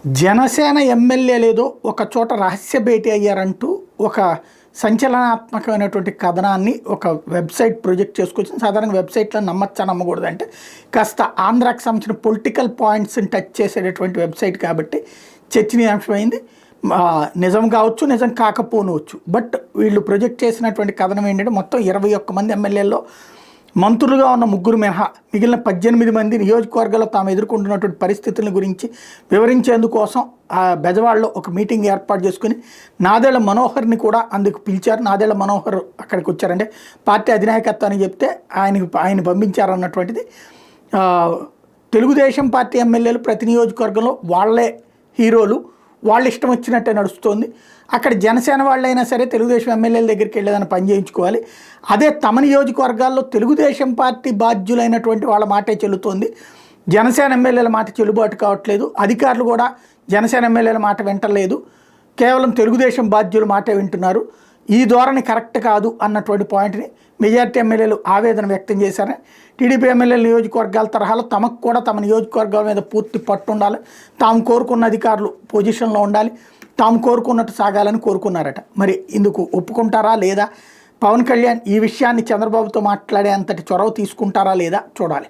జనసేన ఎమ్మెల్యేలు ఏదో ఒక చోట రహస్య భేటీ అయ్యారంటూ ఒక సంచలనాత్మకమైనటువంటి కథనాన్ని ఒక వెబ్సైట్ ప్రొజెక్ట్ చేసుకొచ్చింది. సాధారణ వెబ్సైట్లో నమ్మచ్చా నమ్మకూడదు అంటే కాస్త ఆంధ్రాకి సంబంధించిన పొలిటికల్ పాయింట్స్ని టచ్ చేసేటటువంటి వెబ్సైట్ కాబట్టి చర్చనీయాంశమైంది. నిజం కావచ్చు, నిజం కాకపోనవచ్చు. బట్ వీళ్ళు ప్రొజెక్ట్ చేసినటువంటి కథనం ఏంటంటే మొత్తం 21 మంది ఎమ్మెల్యేల్లో మంత్రులుగా ఉన్న 3 మినహా మిగిలిన 18 మంది నియోజకవర్గాల్లో తాము ఎదుర్కొంటున్నటువంటి పరిస్థితుల గురించి వివరించేందుకోసం ఆ బెజవాడలో ఒక మీటింగ్ ఏర్పాటు చేసుకుని నాదెళ్ల మనోహర్ని కూడా అందుకు పిలిచారు. నాదెళ్ల మనోహర్ అక్కడికి వచ్చారంటే పార్టీ అధినాయకత్వాన్ని చెప్తే ఆయన పంపించారన్నటువంటిది. తెలుగుదేశం పార్టీ ఎమ్మెల్యేలు ప్రతి నియోజకవర్గంలో వాళ్ళే హీరోలు, వాళ్ళు ఇష్టం వచ్చినట్టే నడుస్తుంది. అక్కడ జనసేన వాళ్ళైనా సరే తెలుగుదేశం ఎమ్మెల్యేల దగ్గరికి వెళ్ళేదని పని చేయించుకోవాలి. అదే తమ నియోజకవర్గాల్లో తెలుగుదేశం పార్టీ బాధ్యులైనటువంటి వాళ్ళ మాటే చెల్లుతోంది. జనసేన ఎమ్మెల్యేల మాట చెల్లుబాటు కావట్లేదు. అధికారులు కూడా జనసేన ఎమ్మెల్యేల మాట వింటలేదు, కేవలం తెలుగుదేశం బాధ్యుల మాటే వింటున్నారు. ఈ ధోరణి కరెక్ట్ కాదు అన్నటువంటి పాయింట్ని మెజారిటీ ఎమ్మెల్యేలు ఆవేదన వ్యక్తం చేశారని. టీడీపీ ఎమ్మెల్యేల నియోజకవర్గాల తరహాలో తమకు కూడా తమ నియోజకవర్గాల మీద పూర్తి పట్టు ఉండాలి, తాము కోరుకున్న అధికారులు పొజిషన్లో ఉండాలి, తాము కోరుకున్నట్టు సాగాలని కోరుకున్నారట. మరి ఇందుకు ఒప్పుకుంటారా లేదా? పవన్ కళ్యాణ్ ఈ విషయాన్ని చంద్రబాబుతో మాట్లాడే అంతటి చొరవ తీసుకుంటారా లేదా చూడాలి.